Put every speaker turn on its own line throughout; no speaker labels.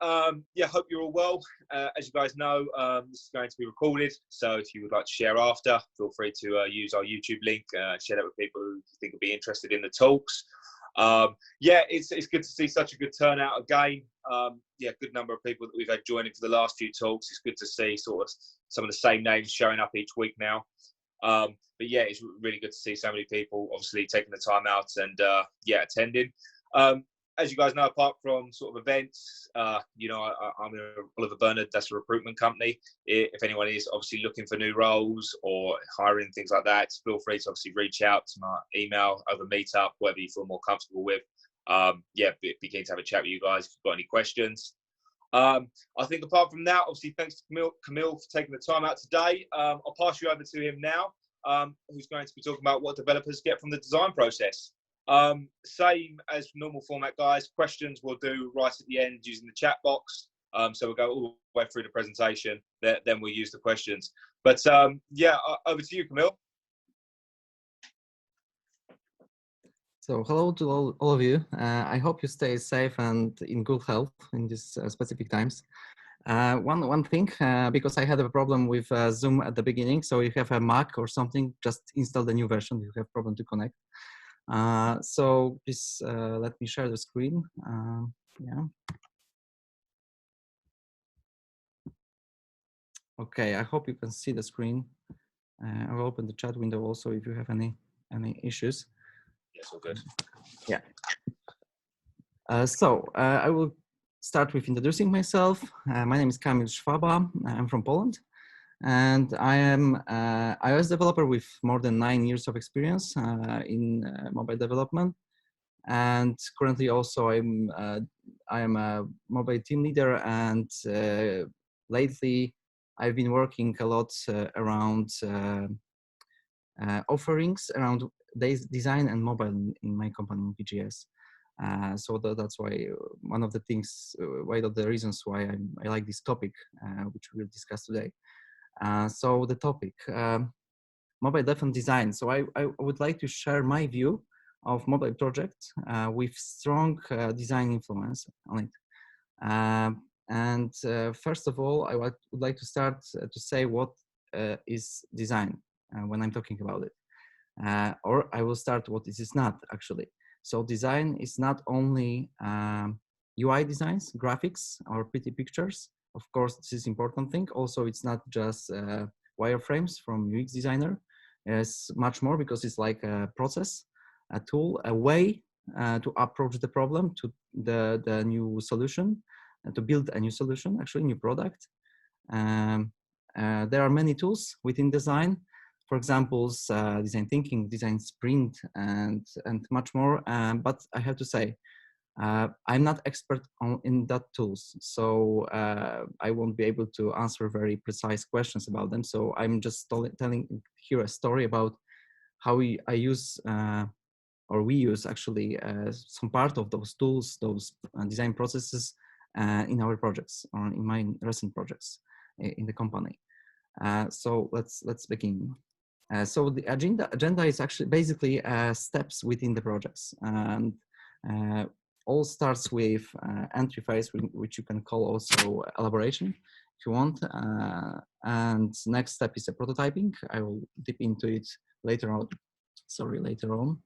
Yeah, hope you're all well. As you guys know, this is going to be recorded, so if you would like to share after, feel free to use our YouTube link, share that with people who you think will be interested in the talks. Yeah, it's good to see such a good turnout again. Yeah, good number of people that we've had joining for the last few talks. It's good to see sort of some of the same names showing up each week now. But yeah, it's really good to see so many people obviously taking the time out and yeah, attending. As you guys know, apart from sort of events, you know, I'm Oliver Bernard, that's a recruitment company. If anyone is obviously looking for new roles or hiring, things like that, feel free to obviously reach out to my email, over Meetup, whatever you feel more comfortable with. Yeah, be keen to have a chat with you guys if you've got any questions. I think apart from that, obviously, thanks to Kamil for taking the time out today. I'll pass you over to him now, who's going to be talking about what developers get from the design process. Same as normal format, guys. Questions we'll do right at the end using the chat box. So we'll go all the way through the presentation, then we'll use the questions. But yeah, over to you, Kamil.
So hello to all of you. I hope you stay safe and in good health in these specific times. One thing, because I had a problem with Zoom at the beginning, so if you have a Mac or something, just install the new version if you have problem to connect. So please let me share the screen. Yeah. Okay, I hope you can see the screen. I'll open the chat window also if you have any issues.
Yes, all good.
Yeah. So I will start with introducing myself. My name is Kamil Szwaba. I'm from Poland. And I am an iOS developer with more than 9 years of experience in mobile development. And currently also I am a mobile team leader, and lately I've been working a lot around offerings around design and mobile in my company, PGS. So that's why one of the things, one of the reasons why I like this topic, which we'll discuss today. So the topic, mobile dev and design. So I would like to share my view of mobile project with strong design influence on it. And first of all, I would like to start to say what is design when I'm talking about it. Or I will start what it is not actually. So design is not only UI designs, graphics, or pretty pictures. Of course, this is important thing. Also, it's not just wireframes from UX designer. It's much more, because it's like a process, a tool, a way to approach the problem, to the new solution, to build a new solution, actually new product. There are many tools within design. For example, design thinking, design sprint, and much more. But I have to say, I'm not expert in that tools, so I won't be able to answer very precise questions about them. So I'm just telling here a story about how we use actually some part of those tools, those design processes in our projects, or in my recent projects in the company. So let's begin. So the agenda is actually basically steps within the projects, and all starts with entry phase, which you can call also elaboration if you want. And next step is a prototyping. I will dip into it later on. Later on.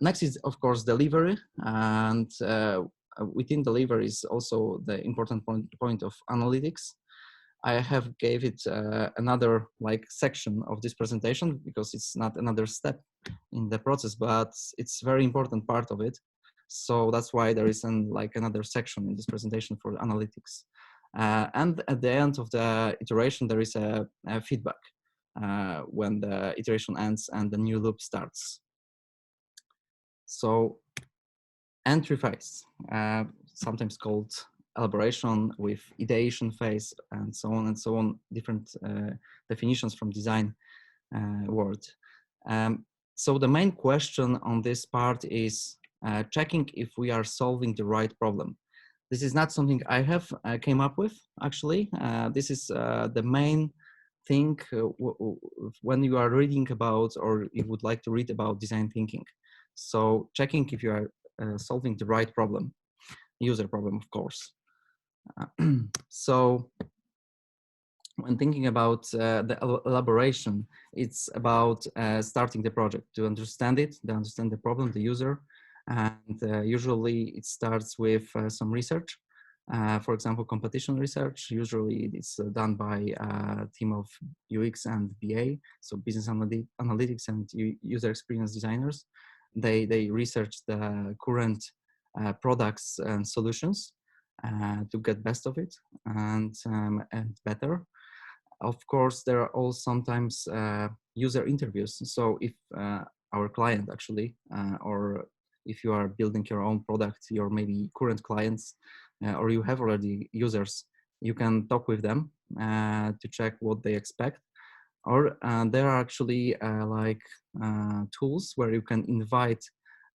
Next is, of course, delivery, and within delivery is also the important point of analytics. I have gave it another section of this presentation, because it's not another step in the process, but it's very important part of it. So that's why there is another section in this presentation for analytics. And at the end of the iteration, there is a feedback when the iteration ends and the new loop starts. So entry phase, sometimes called elaboration, with ideation phase, and so on, different definitions from design word. So the main question on this part is checking if we are solving the right problem. This is not something I have came up with, actually. This is the main thing when you are reading about, or you would like to read about design thinking. So checking if you are solving the right problem, user problem, of course. So when thinking about the elaboration, it's about starting the project to understand it, to understand the problem, the user. And usually it starts with some research. For example, competition research, usually it's done by a team of UX and BA, so business analytics and user experience designers. They research the current products and solutions to get best of it and better. Of course, there are also sometimes user interviews. So if our client actually, or if you are building your own product, your maybe current clients, or you have already users, you can talk with them to check what they expect. Or there are actually tools where you can invite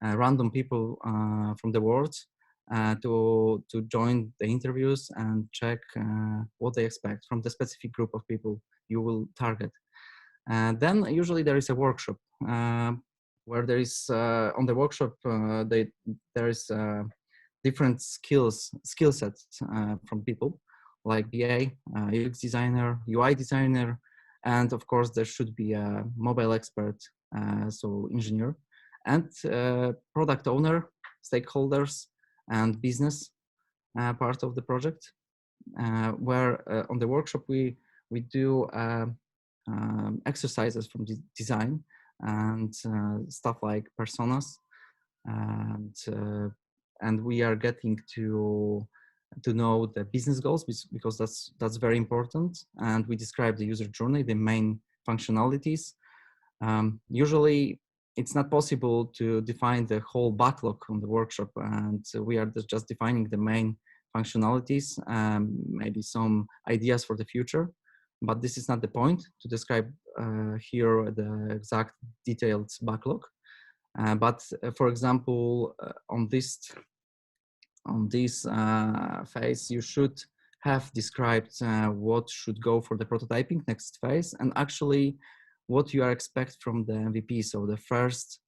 random people from the world to join the interviews and check what they expect from the specific group of people you will target. And then usually there is a workshop where there is on the workshop there is different skill sets from people like BA, UX designer, UI designer, and of course there should be a mobile expert, so engineer, and product owner, stakeholders, and business part of the project, where on the workshop we do exercises from design and stuff like personas, and we are getting to know the business goals because that's very important, and we describe the user journey, the main functionalities. Usually it's not possible to define the whole backlog on the workshop, and we are just defining the main functionalities, maybe some ideas for the future, but this is not the point to describe here the exact detailed backlog. But for example, on this phase, you should have described what should go for the prototyping next phase, and actually what you are expect from the MVP, so the first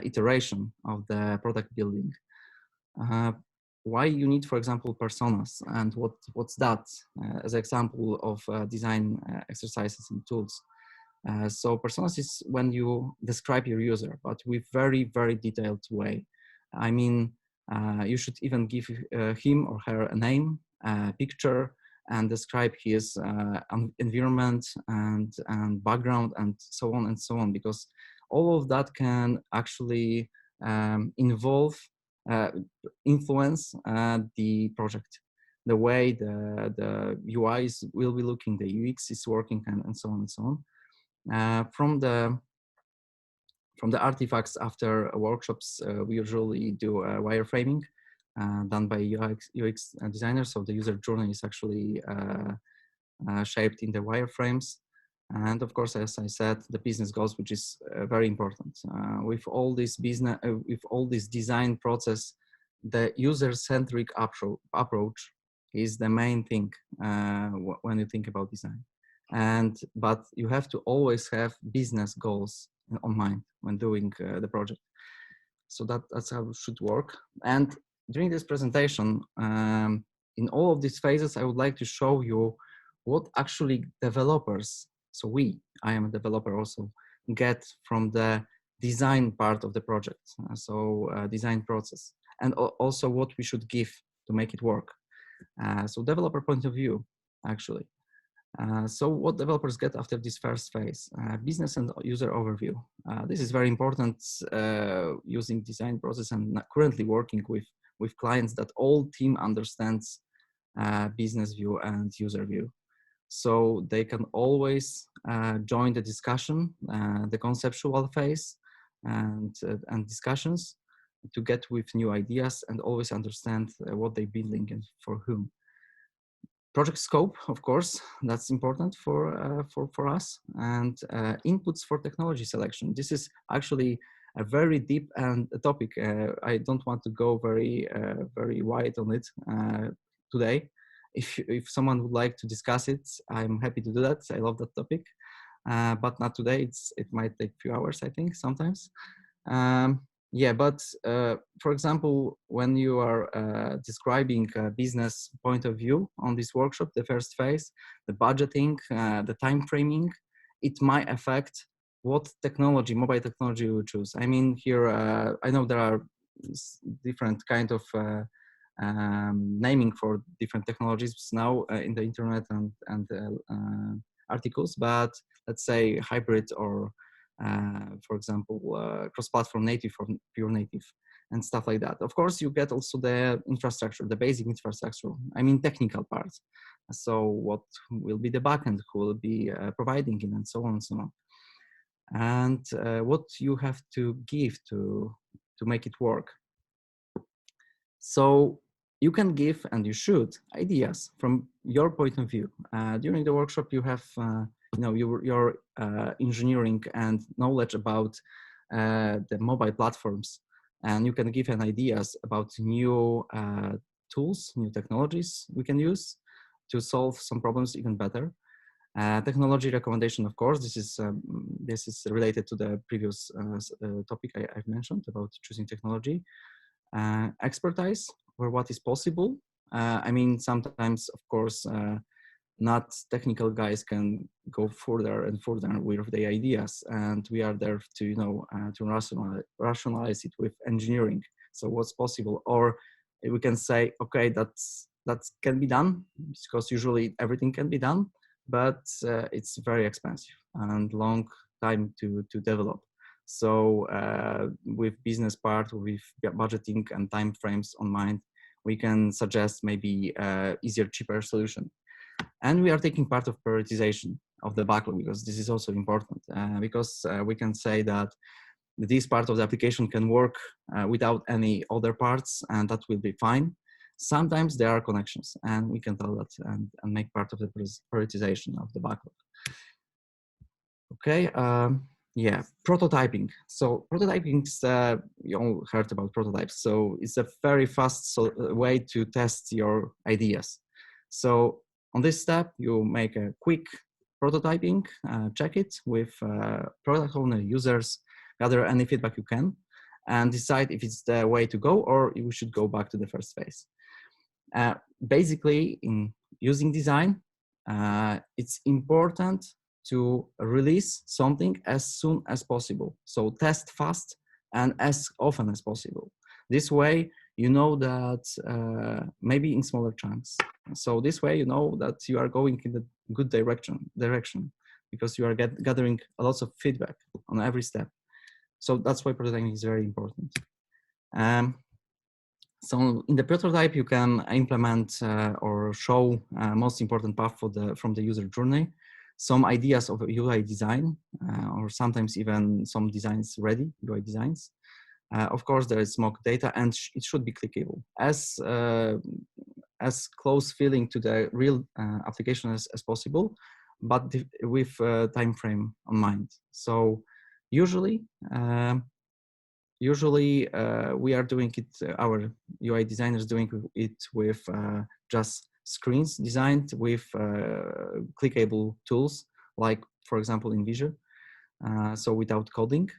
iteration of the product building. Why you need, for example, personas, and what's that as an example of design exercises and tools. So personas is when you describe your user, but with very, very detailed way. I mean, you should even give him or her a name, a picture, and describe his environment and background and so on and so on, because all of that can actually influence the project, the way the UIs will be looking, the UX is working, and so on and so on. From the artifacts after workshops, we usually do wireframing done by UX designers. So the user journey is actually shaped in the wireframes. And of course, as I said, the business goals, which is very important. With all this business, with all this design process, the user-centric approach is the main thing when you think about design. But you have to always have business goals on mind when doing the project. So that's how it should work. And during this presentation, in all of these phases, I would like to show you what actually developers, so I am a developer also, get from the design part of the project, design process, and also what we should give to make it work. So developer point of view, actually. So what developers get after this first phase? Business and user overview. This is very important using design process and currently working with clients that all team understands business view and user view. So they can always join the discussion, the conceptual phase and discussions to get with new ideas and always understand what they're building and for whom. Project scope, of course, that's important for us, and inputs for technology selection. This is actually a very deep topic. I don't want to go very wide on it today. If someone would like to discuss it, I'm happy to do that. I love that topic, but not today. It might take a few hours, I think, sometimes. Yeah, but for example, when you are describing a business point of view on this workshop, the first phase, the budgeting, the time framing, it might affect what technology, mobile technology you choose. I mean, here, I know there are different kind of naming for different technologies now in the internet and articles, but let's say hybrid or for example, cross-platform native or pure native and stuff like that. Of course, you get also the infrastructure, the basic infrastructure, I mean, technical parts. So what will be the backend, who will be providing it, and so on and so on. And what you have to give to make it work. So you can give, and you should, ideas from your point of view. During the workshop, you have your engineering and knowledge about the mobile platforms, and you can give an ideas about new tools, new technologies we can use to solve some problems even better. Technology recommendation, of course, this is related to the previous topic I've mentioned about choosing technology. Expertise for what is possible. I mean, sometimes, of course, not technical guys can go further and further with the ideas, and we are there to to rationalize it with engineering. So what's possible, or we can say, okay, that can be done, because usually everything can be done, but it's very expensive and long time to develop. So with business part, with budgeting and time frames on mind, we can suggest maybe easier, cheaper solution. And we are taking part of prioritization of the backlog, because this is also important, because we can say that this part of the application can work without any other parts, and that will be fine. Sometimes there are connections, and we can tell that and make part of the prioritization of the backlog. Okay. Yeah, prototyping. So prototyping is, you all heard about prototypes. So it's a very fast way to test your ideas. So on this step, you make a quick prototyping, check it with product owner, users, gather any feedback you can, and decide if it's the way to go or you should go back to the first phase. Basically, in using design, it's important to release something as soon as possible. So test fast and as often as possible. This way, you know that maybe in smaller chunks. So this way, you know that you are going in the good direction, because you are gathering lots of feedback on every step. So that's why prototyping is very important. So in the prototype, you can implement or show most important path from the user journey, some ideas of UI design, or sometimes even some designs ready, UI designs. Of course, there is mock data, and it should be clickable, as close feeling to the real application as possible, but with time frame on mind. So usually we are doing it, our UI designers doing it with just screens designed with clickable tools, like for example InVisual, so without coding.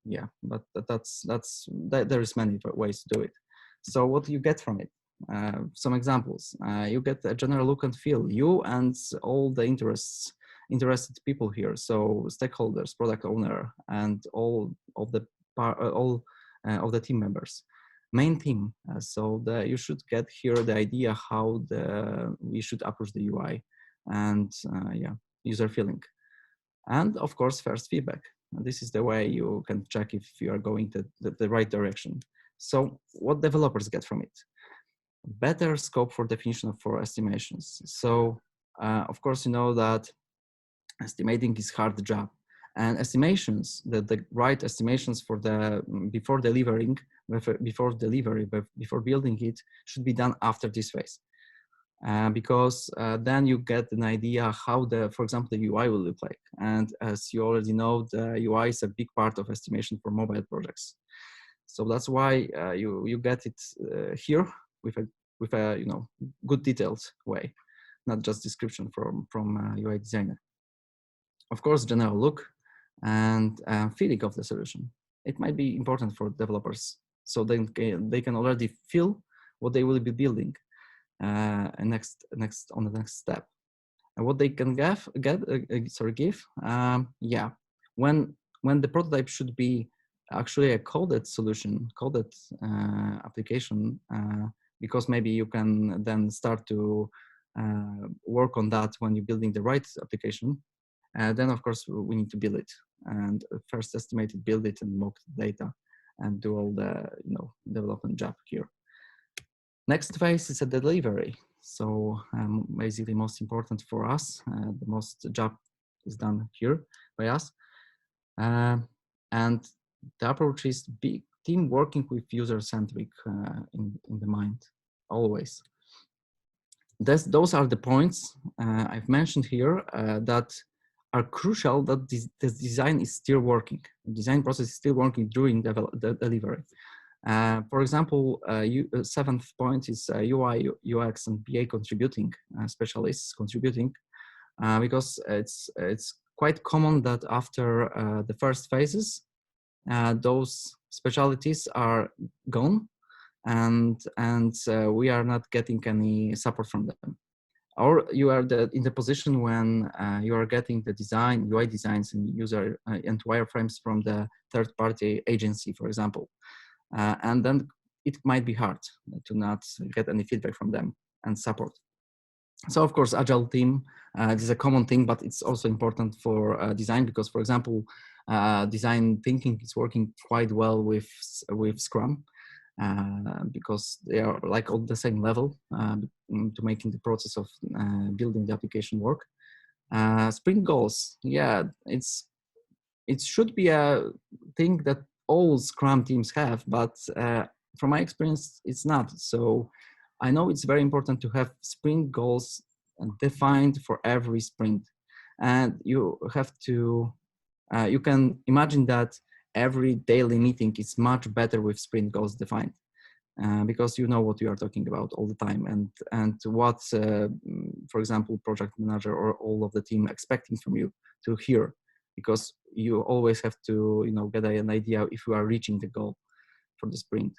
Yeah, but there is many ways to do it. So what do you get from it? Some examples. You get a general look and feel, you and all the interested people here, so stakeholders, product owner, and all of the team members, main team. So you should get here the idea how we should approach the UI, and yeah, user feeling, and of course first feedback. This is the way you can check if you are going the right direction. So what developers get from it? Better scope for definition for estimations. So of course, you know that estimating is hard job, and estimations, the right estimations for the before delivery, before building it, should be done after this phase, because then you get an idea how for example, the UI will look like. And as you already know, the UI is a big part of estimation for mobile projects. So that's why you get it here with a good detailed way, not just description from UI designer. Of course, general look and feeling of the solution. it might be important for developers, so they can already feel what they will be building and on the next step. And what they can give, yeah, when the prototype should be actually a coded solution, coded application, because maybe you can then start to work on that when you're building the right application. Then of course we need to build it and first estimate it, build it, and mock the data and do all the development job here. Next phase is a delivery. So basically most important for us, the most job is done here by us. And the approach is big team working with user-centric in the mind, always. Those are the points I've mentioned here that are crucial that this design is still working. The design process is still working during the delivery. For example, seventh point is UI, UX, and BA contributing, specialists contributing, because it's quite common that after the first phases, those specialties are gone, and we are not getting any support from them. Or you are in the position when you are getting the design, UI designs and user and wireframes from the third-party agency, for example. And then it might be hard to not get any feedback from them and support. So of course, agile team, this is a common thing, but it's also important for design because, for example, design thinking is working quite well with Scrum because they are like on the same level to making the process of building the application work. Sprint goals, yeah, it should be a thing that all Scrum teams have, but from my experience, it's not. So I know it's very important to have sprint goals defined for every sprint. And you have to, you can imagine that every daily meeting is much better with sprint goals defined because you know what you are talking about all the time and what, for example, project manager or all of the team expecting from you to hear, because you always have to, get an idea if you are reaching the goal for the sprint.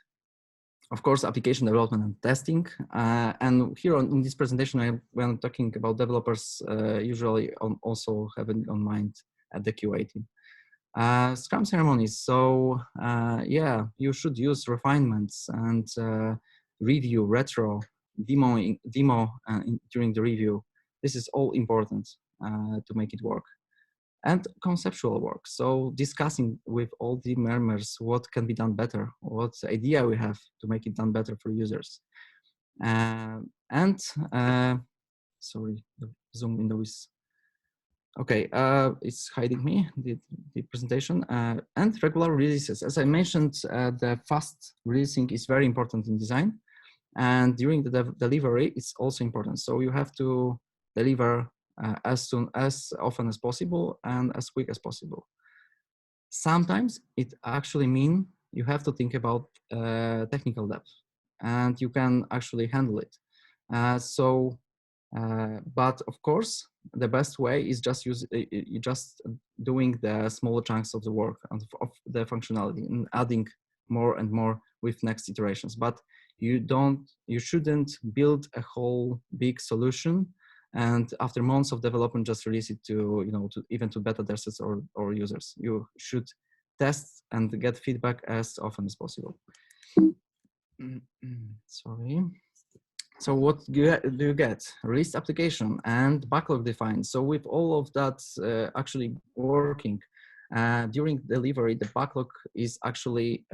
Of course, application development and testing. And here in this presentation, when I'm talking about developers, usually also have it on mind at the QA team. Scrum ceremonies. So yeah, you should use refinements and review, retro, demo during the review. This is all important to make it work. And conceptual work. So discussing with all the members what can be done better, what idea we have to make it done better for users. Sorry, the Zoom window is, okay, it's hiding me, the presentation. And regular releases. As I mentioned, the fast releasing is very important in design. And during the delivery, it's also important. So you have to deliver as often as possible and as quick as possible. Sometimes it actually means you have to think about technical depth, and you can actually handle it. But of course, the best way is just doing the smaller chunks of the work and of the functionality and adding more and more with next iterations. But you shouldn't build a whole big solution and after months of development just release it to even to beta testers or users. You should test and get feedback as often as possible. Sorry. So what do you get? Released application and backlog defined. So with all of that actually working during delivery, the backlog is actually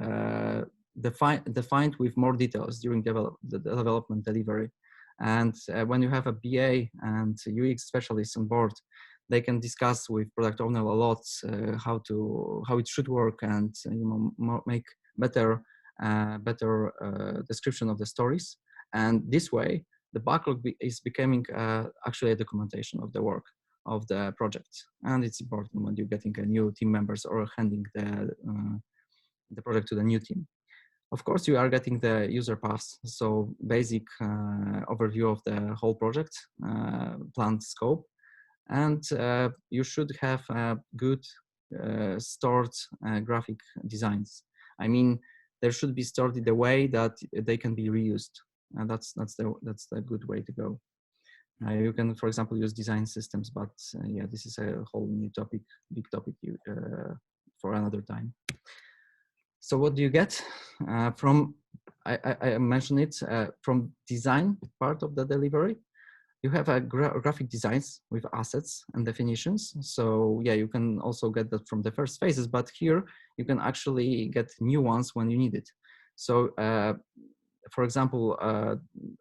defined with more details during the development delivery. And when you have a BA and UX specialist on board, they can discuss with product owner a lot how it should work and make better description of the stories. And this way, the backlog is becoming actually a documentation of the work of the project. And it's important when you're getting a new team members or handing the project to the new team. Of course, you are getting the user paths, so basic overview of the whole project, planned scope, and you should have a good stored graphic designs. I mean, there should be stored in the way that they can be reused. And that's the good way to go. You can, for example, use design systems, but yeah, this is a whole new topic, big topic for another time. So what do you get from, I mentioned it, from design part of the delivery? You have a graphic designs with assets and definitions. So yeah, you can also get that from the first phases, but here you can actually get new ones when you need it. So for example,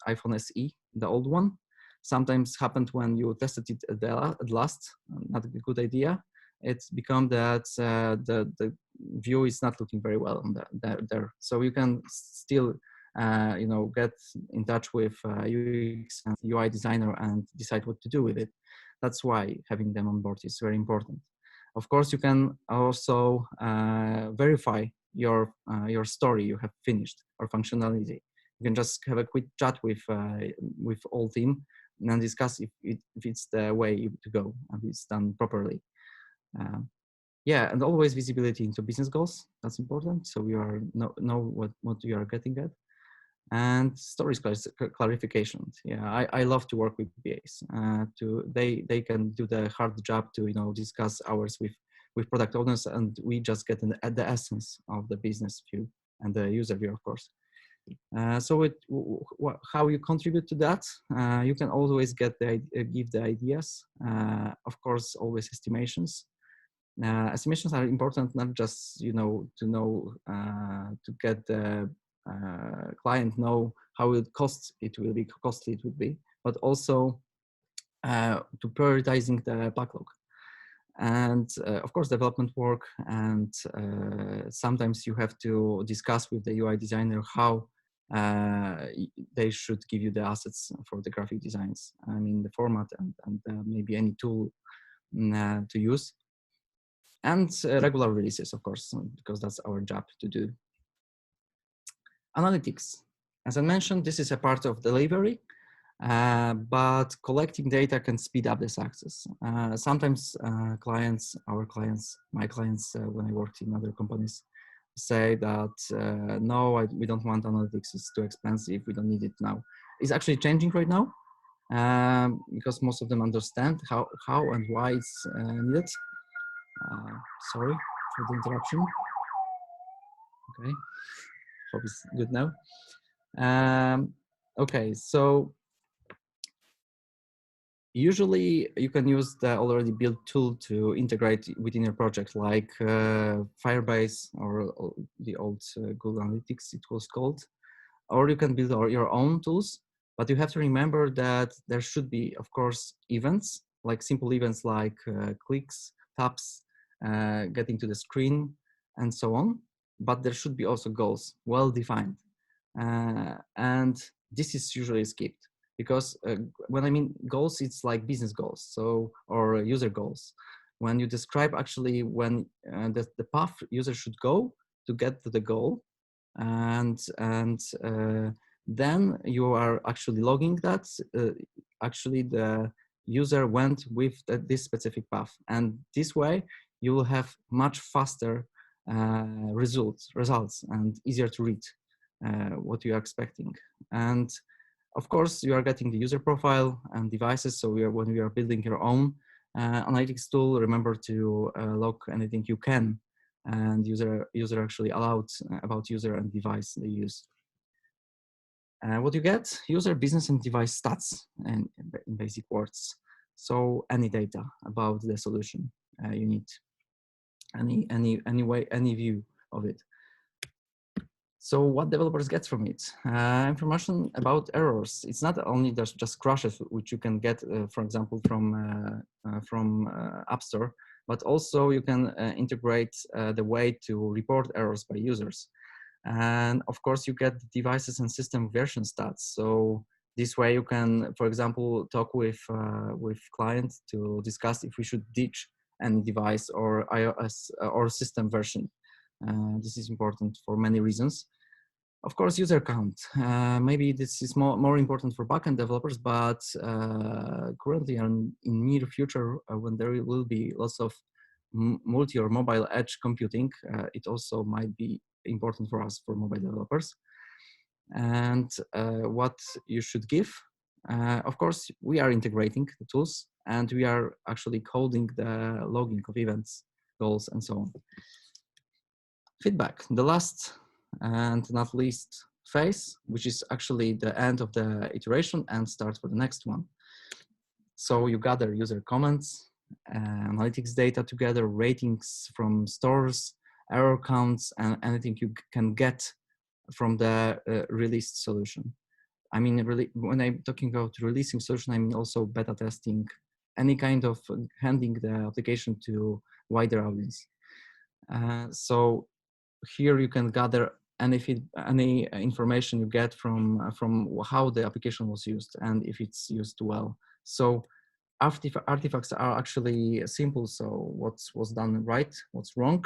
iPhone SE, the old one, sometimes happened when you tested it at last, not a good idea. It's become that the view is not looking very well on there. So you can still you know, get in touch with UX and UI designer and decide what to do with it. That's why having them on board is very important. Of course, you can also verify your story you have finished or functionality. You can just have a quick chat with all team and discuss if it's the way to go and it's done properly. Yeah, and always visibility into business goals. That's important. So you are know what you are getting at. And stories clarification. Yeah, I love to work with BAs. They can do the hard job to, you know, discuss hours with product owners, and we just get at the essence of the business view and the user view, of course. So how you contribute to that? You can always give the ideas. Of course, always estimations. Estimations are important, not just, you know, to get the client know how costly it would be, but also to prioritizing the backlog. And of course, development work, and sometimes you have to discuss with the UI designer how they should give you the assets for the graphic designs. I mean, the format and maybe any tool to use. And regular releases, of course, because that's our job to do. Analytics. As I mentioned, this is a part of delivery, but collecting data can speed up the success. Sometimes my clients, when I worked in other companies, say that, no, we don't want analytics, it's too expensive, we don't need it now. It's actually changing right now, because most of them understand how and why it's needed. Sorry for the interruption. Okay, hope it's good now. Okay, so usually you can use the already built tool to integrate within your project, like Firebase or the old Google Analytics it was called, or you can build your own tools. But you have to remember that there should be, of course, events, like simple events like clicks, taps, getting to the screen, and so on. But there should be also goals, well defined. And this is usually skipped, because when I mean goals, it's like business goals, so, or user goals. When you describe actually when the path user should go to get to the goal, and then you are actually logging that actually the user went with this specific path, and this way you will have much faster results and easier to read what you are expecting. And of course, you are getting the user profile and devices. So when we are building your own analytics tool, remember to log anything you can, and user actually allowed about user and device they use. What you get? User, business, and device stats, and in basic words. So any data about the solution you need, any view of it. So what developers get from it? Information about errors. It's not only just crashes, which you can get, for example, from App Store, but also you can integrate the way to report errors by users. And of course, you get devices and system version stats. So this way you can, for example, talk with clients to discuss if we should ditch any device or iOS or system version. This is important for many reasons. Of course, user count. Maybe this is more important for backend developers, but currently in near future, when there will be lots of multi or mobile edge computing, it also might be important for us, for mobile developers. And what you should give, of course, we are integrating the tools and we are actually coding the logging of events, goals, and so on. Feedback, the last and not least phase, which is actually the end of the iteration and start for the next one. So you gather user comments, analytics data together, ratings from stores, error counts, and anything you can get from the released solution. I mean, really, when I'm talking about releasing solution, I mean also beta testing, any kind of handing the application to wider audience. So here you can gather any information you get from how the application was used and if it's used well. So artifacts are actually simple. So what was done right, what's wrong,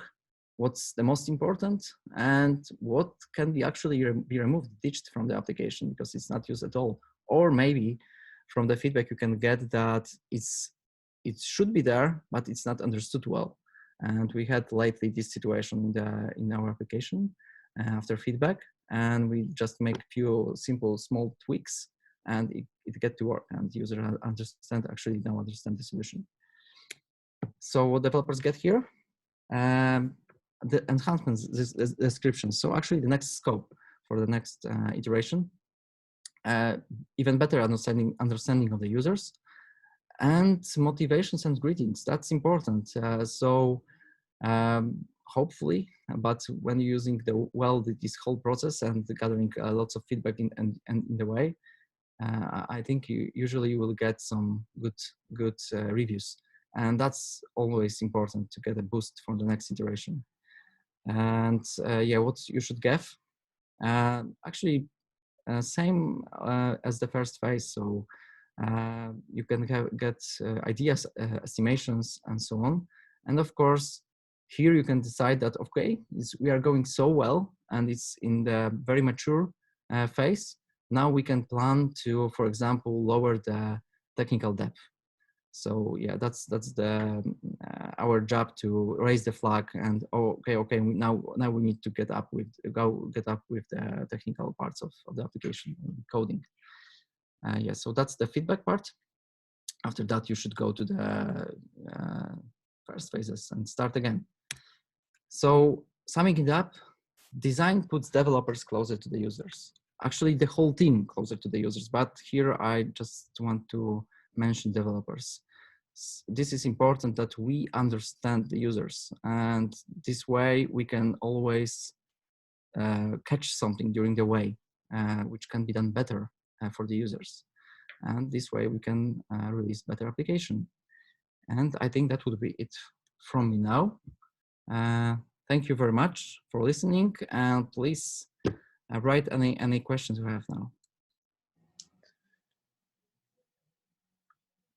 what's the most important, and what can be actually be removed, ditched from the application because it's not used at all. Or maybe from the feedback you can get that it should be there, but it's not understood well. And we had lately this situation in our application after feedback, and we just make few simple small tweaks, and it get to work, and the user actually now understand the solution. So what developers get here, the enhancements, this description. So actually the next scope for the next iteration, even better understanding of the users, and motivations and greetings. That's important. Hopefully, but when you're using this whole process and gathering lots of feedback in the way, I think you usually will get some good reviews, and that's always important to get a boost for the next iteration. And yeah, what you should give, actually same as the first phase. So you can get ideas, estimations, and so on. And of course, here you can decide that, okay, we are going so well and it's in the very mature phase. Now we can plan to, for example, lower the technical depth. So yeah, that's the our job to raise the flag and okay, now we need to get up with the technical parts of the application coding. Yeah, so that's the feedback part. After that, you should go to the first phases and start again. So summing it up, design puts developers closer to the users. Actually, the whole team closer to the users, but here I just want to mention developers. This is important that we understand the users, and this way we can always catch something during the way, which can be done better for the users. And this way we can release better application. And I think that would be it from me now. Thank you very much for listening, and please write any questions you have now.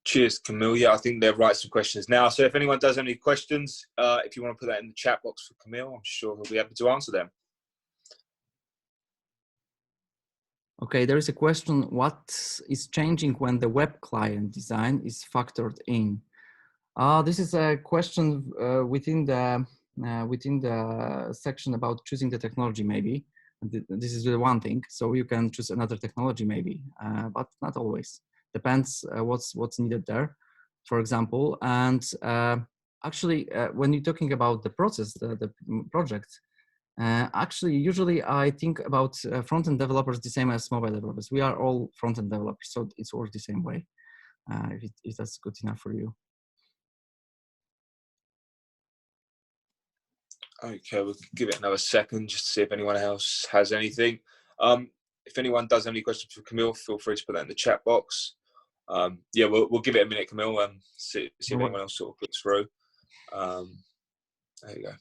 Cheers, Kamil. Yeah, I think they'll write some questions now. So if anyone does have any questions, if you want to put that in the chat box for Kamil, I'm sure he'll be able to answer them.
Okay, there is a question: what is changing when the web client design is factored in? This is a question within the section about choosing the technology. Maybe this is the one thing. So you can choose another technology, maybe, but not always. Depends what's needed there, for example. And actually, when you're talking about the process, the project, actually, usually I think about front-end developers the same as mobile developers. We are all front-end developers, so it's works the same way. If that's good enough for you.
Okay, we'll give it another second just to see if anyone else has anything. If anyone does have any questions for Kamil, feel free to put that in the chat box. Yeah, we'll give it a minute, Kamil, and see if anyone else sort of puts through. There you go.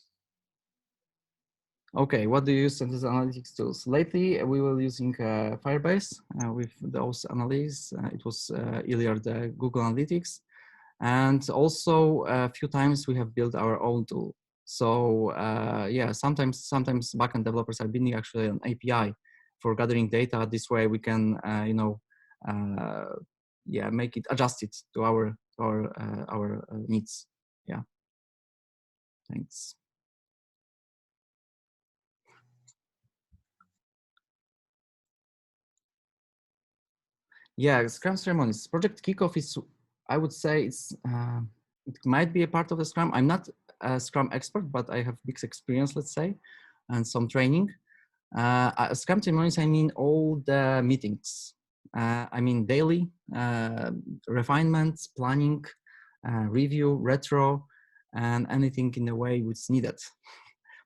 Okay, what do you use as analytics tools? Lately, we were using Firebase with those analyses. It was earlier the Google Analytics. And also a few times we have built our own tool. So yeah, sometimes backend developers are building actually an API for gathering data. This way we can, yeah, make it adjusted to our needs. Yeah. Thanks. Yeah, Scrum ceremonies. Project kickoff is, I would say, it might be a part of the Scrum. I'm not a Scrum expert, but I have big experience, let's say, and some training. Scrum ceremonies, I mean all the meetings. I mean daily refinements, planning, review, retro, and anything in the way which needed.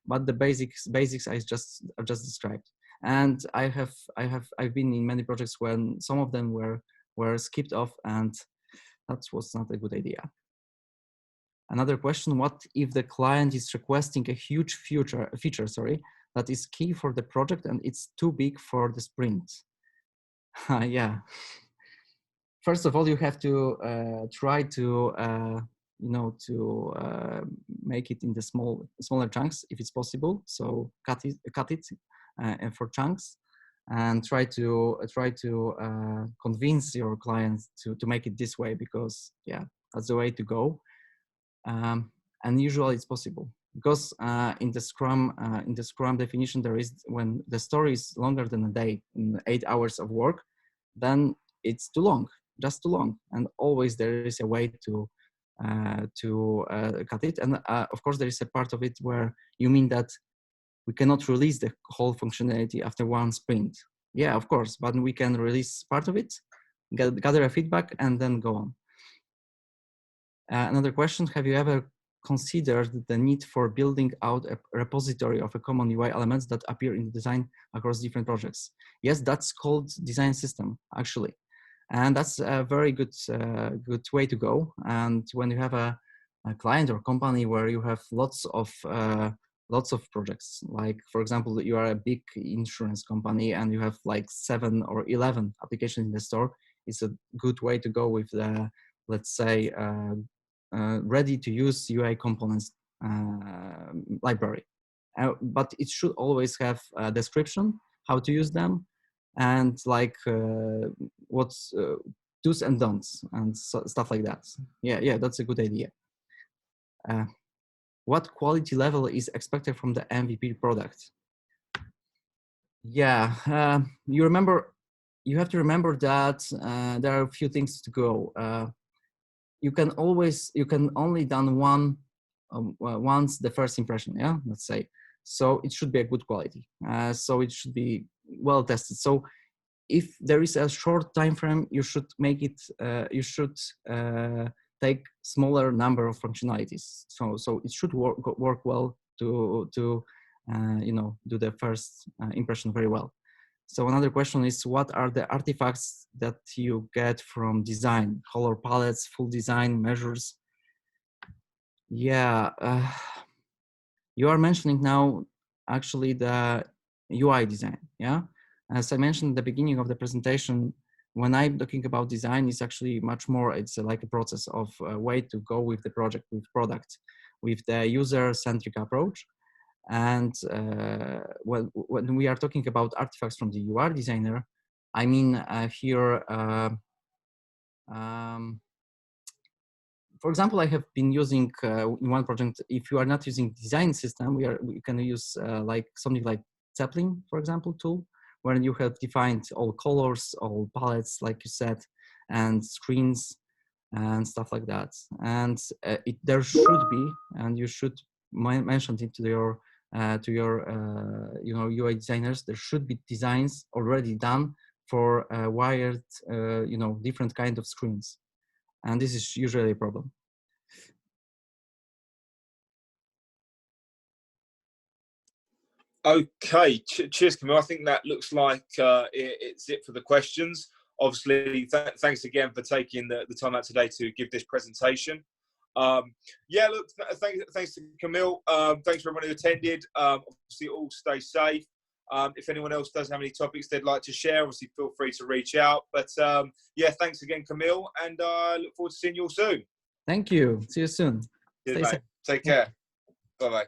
But the basics I've just described. And I've been in many projects when some of them were skipped off, and that was not a good idea. Another question: what if the client is requesting a huge feature, that is key for the project and it's too big for the sprint? Yeah. First of all, you have to try to make it in the smaller chunks if it's possible. So cut it for chunks, and try to convince your clients to make it this way, because yeah, that's the way to go. And usually it's possible, because in the Scrum definition, there is, when the story is longer than a day, 8 hours of work, then it's too long, just too long. And always there is a way to cut it. And of course, there is a part of it where you mean that we cannot release the whole functionality after one sprint. Yeah, of course, but we can release part of it, gather a feedback, and then go on. Another question: have you ever considered the need for building out a repository of a common UI elements that appear in the design across different projects? Yes, that's called design system, actually. And that's a very good way to go. And when you have a client or company where you have lots of projects, like for example, you are a big insurance company and you have like 7 or 11 applications in the store, it's a good way to go with the, let's say, ready to use UI components library. But it should always have a description, how to use them, and like what's do's and don'ts, and stuff like that. Yeah, that's a good idea. What quality level is expected from the MVP product? Yeah, you have to remember that there are a few things to go. You can only done one once the first impression, yeah, let's say. So it should be a good quality. So it should be well tested. So if there is a short time frame, you should make it. You should take smaller number of functionalities. So it should work well to do the first impression very well. So another question is, what are the artifacts that you get from design? Color palettes, full design, measures? Yeah, you are mentioning now actually the UI design, yeah? As I mentioned at the beginning of the presentation, when I'm talking about design, it's actually much more, it's like a process of a way to go with the project, with product, with the user-centric approach. And when we are talking about artifacts from the UI designer, I mean here, for example, I have been using in one project, if you are not using design system, we can use like something like Zeppelin, for example, tool, where you have defined all colors, all palettes, like you said, and screens and stuff like that. And there should be, and you should mention it to your UI designers, there should be designs already done for wired different kind of screens, and this is usually a problem.
Okay, cheers, Kamil. I think that looks like it's it for the questions. Obviously, thanks again for taking the time out today to give this presentation. Yeah, look, thanks to Kamil. Thanks for everyone who attended. Obviously, all stay safe. If anyone else does have any topics they'd like to share, obviously feel free to reach out. But yeah, thanks again, Kamil, and I look forward to seeing you all soon.
Thank you. See you soon.
Cheers,
Stay
mate.
safe.
Take care. Bye-bye.